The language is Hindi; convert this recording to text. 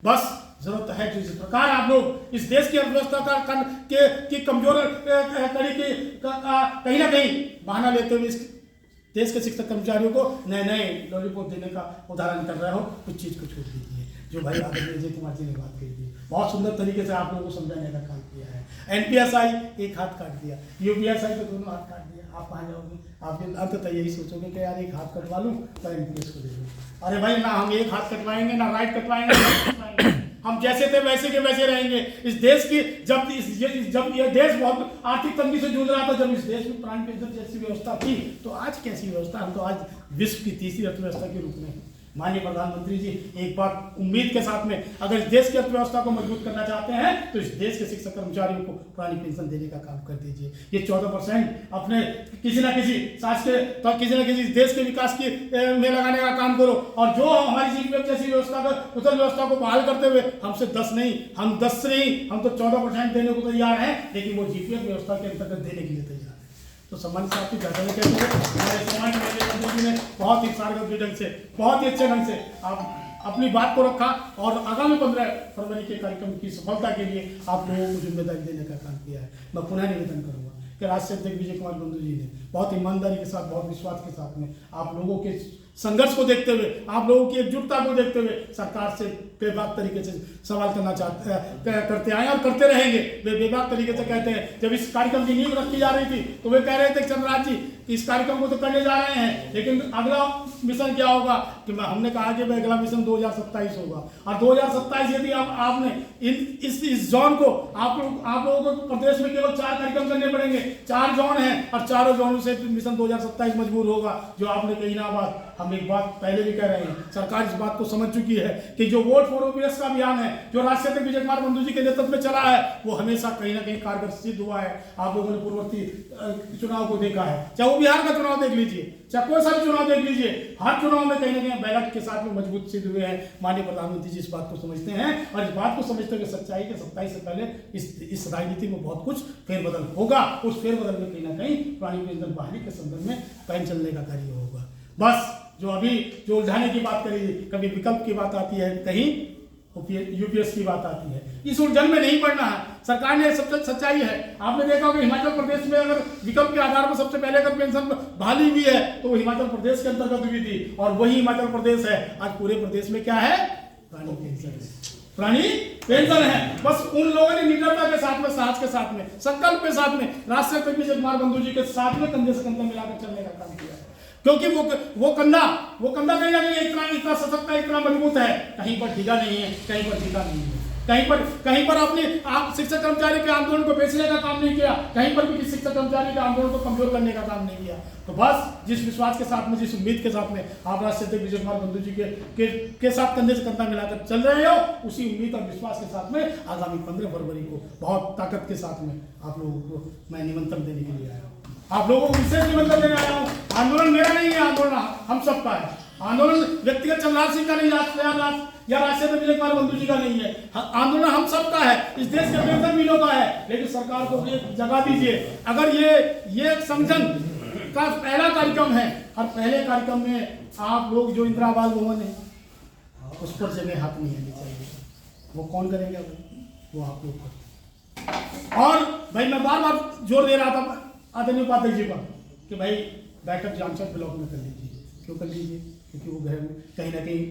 बस जरूरत है कि जिस प्रकार आप लोग इस देश की अर्थव्यवस्था की कमजोर कड़ी की कहीं ना कहीं बहाना लेते हुए इस देश के शिक्षक कर्मचारियों को नए नए लॉलीपॉप देने का उदाहरण कर रहे हो, कुछ चीज़ को छूट दीजिए। जो भाई आदरणीय अजय कुमार जी ने बात कही थी, बहुत सुंदर तरीके से आप लोगों को समझाने का काम किया है। एनपीएसआई एक हाथ काट दिया, यूपीएसआई तो दोनों हाथ काट दिया। आप कहाँ जाओगे? आप अंततः यही सोचोगे कि यार एक हाथ कटवा लूँ तो एनपीएस को दे दूँ। अरे भाई ना हम एक हाथ कटवाएंगे, ना राइट कटवाएंगे, ना लेफ्ट कटवाएंगे। हम जैसे थे वैसे के वैसे रहेंगे। इस देश की जब ये देश बहुत आर्थिक तंगी से जूझ रहा था, जब इस देश में प्राइम मिनिस्टर जैसी व्यवस्था थी, तो आज कैसी व्यवस्था? हम तो आज विश्व की तीसरी अर्थव्यवस्था के रूप में। माननीय प्रधानमंत्री जी, एक बार उम्मीद के साथ में, अगर इस देश की अर्थव्यवस्था को मजबूत करना चाहते हैं तो इस देश के शिक्षक कर्मचारियों को पुरानी पेंशन देने का काम कर दीजिए। ये 14% अपने किसी न किसी किसी न किसी देश के विकास की में लगाने का काम करो। और जो हमारी जीपीएफ जैसी व्यवस्था को, उस व्यवस्था को बहाल करते हुए हमसे 10 नहीं, हम 10 से नहीं, हम तो 14% देने को तैयार हैं, लेकिन वो जीपीएफ व्यवस्था के अंतर्गत देने के लिए तैयार है। तो सम्मान साहब की फैसले कहते हैं, हमारे सम्मान मंत्री ने बहुत ही सार्वजनिक ढंग से, बहुत ही अच्छे ढंग से आप अपनी बात को रखा और आगामी 15 फरवरी के कार्यक्रम की सफलता के लिए आप लोगों को जिम्मेदारी देने का काम किया है। मैं पुनः निवेदन करूंगा कि राष्ट्रीय अध्यक्ष विजय कुमार बंधु जी ने बहुत ईमानदारी के साथ, बहुत विश्वास के साथ में आप लोगों के संघर्ष को देखते हुए, आप लोगों की एकजुटता को देखते हुए सरकार से बेबाक तरीके से सवाल करना करते आए और करते रहेंगे। वे बेबाक तरीके से कहते हैं, जब इस कार्यक्रम की नींव रखी जा रही थी तो वे कह रहे थे चंद्रराज जी कि इस कार्यक्रम को तो करने जा रहे हैं, लेकिन अगला मिशन क्या होगा? कि हमने कहा कि अगला मिशन 2027 होगा। और 2027 यदि आपने इस जोन को आप लोगों को प्रदेश में केवल 4 कार्यक्रम करने पड़ेंगे। 4 जोन हैं और चारों जोनों से मिशन 2027 मजबूर होगा। जो आपने कही ना बात, हम एक बात पहले भी कह रहे हैं, सरकार इस बात को समझ चुकी है कि जो वोट फॉर ओपीएस का अभियान है, जो राष्ट्रीय अध्यक्ष विजय कुमार बंधु जी के नेतृत्व में चला है, वो हमेशा कहीं ना कहीं कारगर सिद्ध हुआ है। आप लोगों ने पूर्ववर्ती चुनाव को देखा है, चाहे वो बिहार का चुनाव देख लीजिए, चाहे कोई सा भी चुनाव देख लीजिए, हर चुनाव में कहीं ना कहीं बैलेट के साथ में मजबूत सिद्ध हुए हैं। माननीय प्रधानमंत्री जी इस बात को समझते हैं और इस बात को समझते हुए सच्चाई के 27 से पहले इस राजनीति में बहुत कुछ फेरबदल होगा। उस फेरबदल में कहीं ना कहीं पुरानी पेंशन बहाली के संदर्भ में पैन चलने का कार्य होगा। बस जो अभी जो उलझाने की बात करी, कभी विकल्प की बात आती है, कहीं यूपीएस की बात आती है, इस उलझन में नहीं पड़ना है। सरकार ने सबसे सच्चाई है, आपने देखा होगा हिमाचल प्रदेश में अगर विकल्प के आधार पर सबसे पहले अगर पेंशन बहाली हुई है तो वो हिमाचल प्रदेश के अंतर्गत हुई थी, और वही हिमाचल प्रदेश है आज पूरे प्रदेश में क्या है? पुरानी पेंशन है, पुरानी पेंशन है। बस उन लोगों ने निडरता के साथ में, साहस के साथ में, संकल्प के साथ में राष्ट्रीय अध्यक्ष विजय कुमार बंधु जी के साथ में कंधे से कंधा मिलाकर चलने का काम किया है। क्योंकि वो कंधा कहीं ना कहीं इतना सशक्त है, इतना मजबूत है, कहीं पर ढीला नहीं है, कहीं पर ढीला नहीं है, कहीं पर अपने आप शिक्षक कर्मचारी के आंदोलन को बेचने का काम नहीं किया, कहीं पर भी किसी शिक्षक कर्मचारी के आंदोलन को कमजोर करने का काम नहीं किया। तो बस जिस विश्वास के साथ में, जिस उम्मीद के साथ में आप राष्ट्रीय अध्यक्ष विजय कुमार बंधु जी के साथ कंधे से कंधा मिलाकर चल रहे हो, उसी उम्मीद और विश्वास के साथ में आगामी 15 फरवरी को बहुत ताकत के साथ में आप लोगों को मैं निमंत्रण देने के लिए आया हूँ। आप लोगों को विशेष निमंत्रण देने आया हूँ। आंदोलन मेरा नहीं है, आंदोलन हम सबका है। आंदोलन व्यक्तिगत चंद्रराज सिंह का नहीं, या राष्ट्रीय विजय कुमार बंधु जी का नहीं है। आंदोलन हम सबका है, इस देश के पेंशन मिलों का है। लेकिन सरकार को ये जगह दीजिए। अगर ये संगठन का पहला कार्यक्रम है और पहले कार्यक्रम में आप लोग जो इंदिरा आवास भवन है उस पर जगह हाथ नहीं आनी चाहिए। वो कौन करेगा? वो आप लोग। और भाई मैं बार बार जोर दे रहा था आदरणीय उपाध्यक्ष जी पर कि भाई बैठक जामशेद ब्लॉक में कर लीजिए। क्यों कर लीजिए? क्योंकि वो घर में कहीं ना कहीं